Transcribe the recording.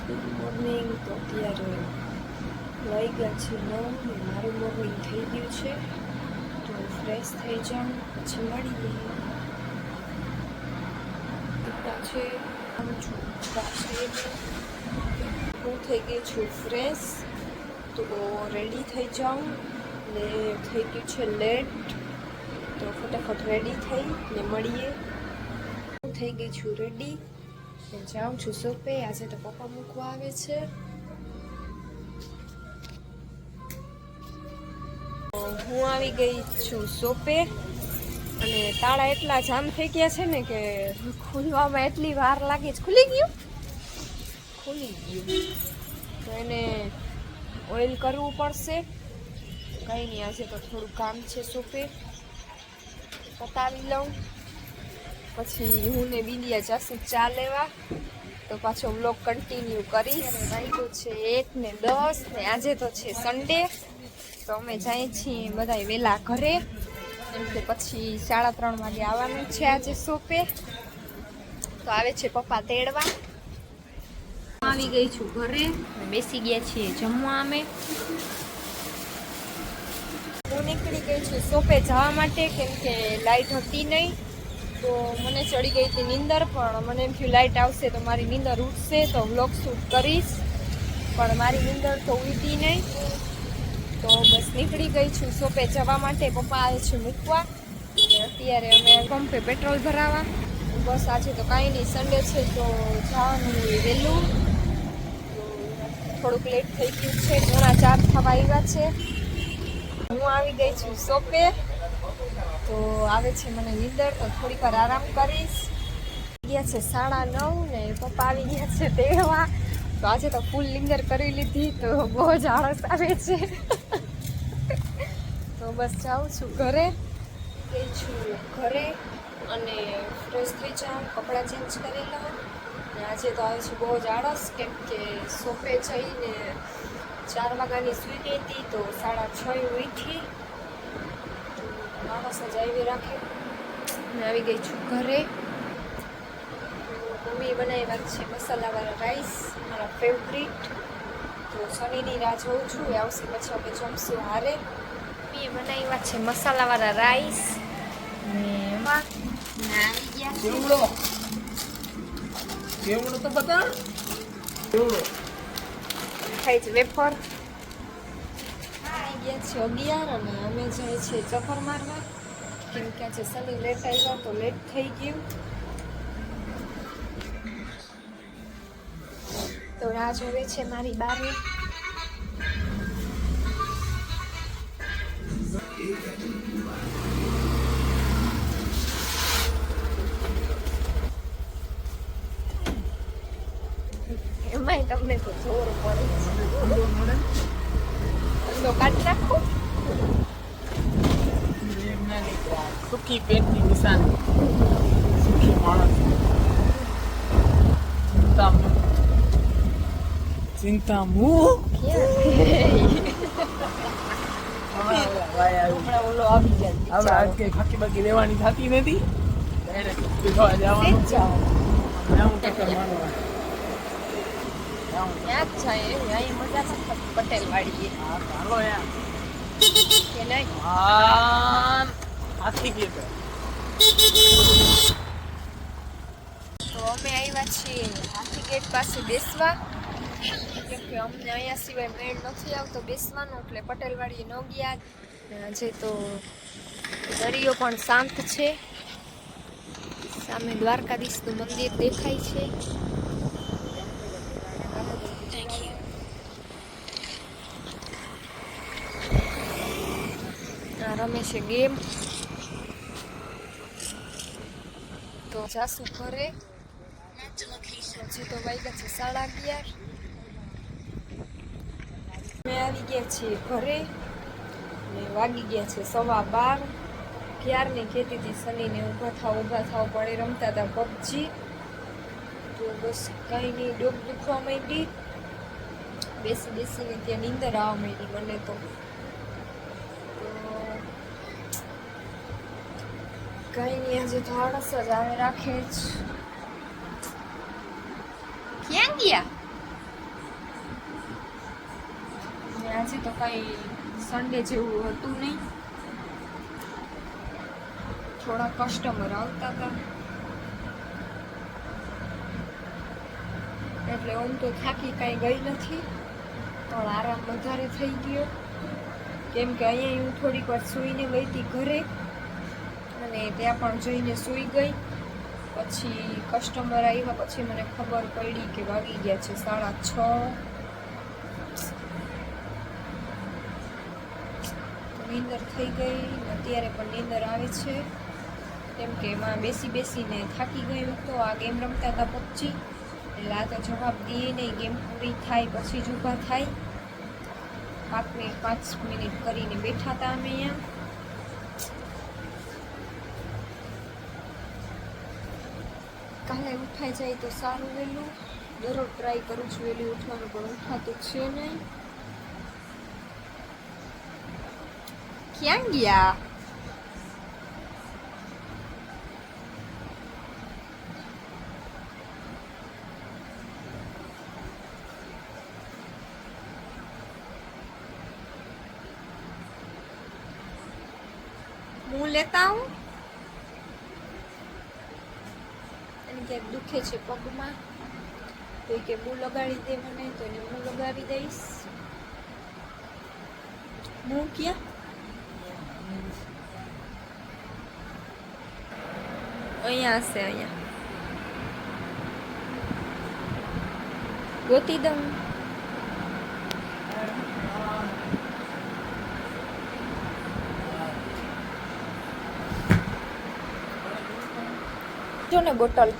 Good morning. તો અત્યારે વાગ્યા છે 9 ને મારું મોર્નિંગ થઈ ગયું છે. તો ફ્રેશ થઈ જાઉં પછી મળીએ. છે હું છું હું થઈ ગઈ છું ફ્રેશ. તો રેડી થઈ જાઉં ને થઈ ગયું છે લેટ. તો ફટાફટ રેડી થઈ ને મળીએ. હું થઈ ગઈ છું રેડી. જાઉં છું શોપે. આજે તો પપ્પા મૂકવા આવે છે. હું આવી ગઈ છું શોપે અને તાળા એટલા જામ થઈ ગયા છે ને કે ખુલવામાં એટલી વાર લાગી. ખુલી ગયું તો એને ઓઇલ કરવું પડશે. કંઈ નહીં, આજે તો થોડું કામ છે શોપે, પતાવી લઉં. પછી હું ને બિંદિયા જાશું ચા લેવા. તો પાછો વ્લોગ કન્ટિન્યુ કરીશ. વાગ્યું છે 1:10 ને આજે તો છે સન્ડે. તો અમે જઈએ છીએ બધા વહેલા ઘરે, એમ કે પછી 3:30 વાગે આવવાનું છે આજે શોપે. તો આવે છે પપ્પા તેડવા. આવી ગઈ છું ઘરે, બેસી ગયા છીએ જમવા. અમે હું નીકળી ગઈ છું શોપે જવા માટે, કેમ કે લાઇટ હતી નહીં. તો મને ચડી ગઈ હતી નીંદર, પણ મને એમ થયું લાઇટ આવશે તો મારી નીંદર ઉઠશે તો વ્લોગ શૂટ કરીશ. પણ મારી નીંદર તો ઉઠી નહીં. તો બસ નીકળી ગઈ છું શોપે જવા માટે. પપ્પા આવે છે મૂકવા. અત્યારે અમે પંપે પેટ્રોલ ભરાવા. બસ આજે તો કાંઈ નહીં, સન્ડે છે તો જવાનું વહેલું. થોડુંક લેટ થઈ ગયું છે, 4:30 થવા આવ્યા છે. હું આવી ગઈ છું શોપે. તો આવે છે મને નીંદર, તો થોડીક વાર આરામ કરીશ. ગયા છે 9:30 ને પપ્પા આવી ગયા છે તેડવા. તો આજે તો ફૂલ નીંદર કરી લીધી, તો બહુ જ આળસ આવે છે. તો બસ જાઉં છું ઘરે. ગઈ છું ઘરે અને ફ્રેશ થઈ જાઉં, કપડાં ચેન્જ કરી લઉં. ને આજે તો આવે છે બહુ જ આળસ, કેમ કે શોપે જઈને 4 વાગ્યાની સૂઈ ગઈ હતી. તો 6:30 ઉઠી. આળસ જ આવી રાખે. મેં આવી ગઈ છું ઘરે. મમ્મી બનાવ્યા છે મસાલાવાળા રાઈસ, મારા ફેવરિટ. તો શનિની રાહ જોઉં છું, એ આવશે પછી અમે જમશું હારે. મમ્મીએ બનાવ્યા છે મસાલાવાળા રાઈસ ને આવી ગયા કેવડો તો બતા કેવડો ખાઈ છે વેફર. આવી ગયા છે 11 અને અમે જઈએ છીએ ચક્કર મારવા, કેમ કે આજે સની લેટ આવ્યા તો લેટ થઈ ગયું. તો રાહ જોવે છે મારી બારે. એમાંય તમને તો જોર પડે તો કાઢી નાખો. સુખી પેટની નિશાની, સુખી માણસ. ચિંતા ઓલો આવી જાય. હવે આજ કઈ ફાકી બાકી લેવાની થતી નથી. જવાનું ક્યાં જ જાય અહીં મજા નથી પટેલ વાળી ચાલો યાર કે નહીં. હાથી ગયો તો અમે આવ્યા છીએ હાથી ગેટ પાસે બેસવા, કેમ કે અમને અહીંયા સિવાય મેળ નથી આવતો બેસવાનો, એટલે પટેલવાડીએ ન ગયા. આજે તો દરિયો પણ શાંત છે. સામે દ્વારકાધીશનું મંદિર દેખાય છે. રમે છે ગેમ. તો જાસુ ઘરે. હજી તો વાગ્યા છે 11:30. અમે આવી ગયા છીએ ઘરે ને વાગી ગયા છે 12:15. ક્યારની કહેતી હતી સનીને ઊભા થાવ પડે, રમતા હતા પબજી. તો બસ કાંઈ નહીં, ડોક દુખવા માંડી. બેસીને ત્યાં નીંદર આવવા માંડી મને તો. કંઈ નહીં, આજે તો આળસ જ આવે રાખે જ. ક્યાં ગયા? આજે તો કાંઈ સન્ડે જેવું હતું નહીં. થોડા કસ્ટમર આવતા હતા એટલે આમ તો થાકી કાંઈ ગઈ નથી, પણ આરામ વધારે થઈ ગયો. કેમ કે અહીંયા હું થોડીક વાર સૂઈને ગઈ હતી ઘરે, અને ત્યાં પણ જઈને સૂઈ ગઈ. પછી કસ્ટમર આવ્યા પછી મને ખબર પડી કે વાગી ગયા છે 6:30. નીંદર થઈ ગઈ. અત્યારે પણ નીંદર આવે છે, કેમ કે એમાં બેસીને થાકી ગઈ હું તો. આ ગેમ રમતા હતા પબજી, એટલે આ તો જવાબ દે નહીં. ગેમ પૂરી થાય પછી જ ઊભા થાય. 5 મિનિટ કરીને બેઠા હતા અમે અહીંયા. કાલે ઉઠાઈ જાય તો સારું વહેલું. દરરોજ ટ્રાય કરું છું વહેલી ઉઠવાનું, પણ ઉઠાતું છે નહીં. ક્યાં ગયા? मुँह लेता हूँ. એને ક્યાંક દુખે છે પગમાં, તો કે મું લગાડી દે મને, તો એને મું લગાવી દઈશ. મું ક્યાં? અહીંયા હશે, અહીંયા ગોતી દઉં. જો ને બોટલ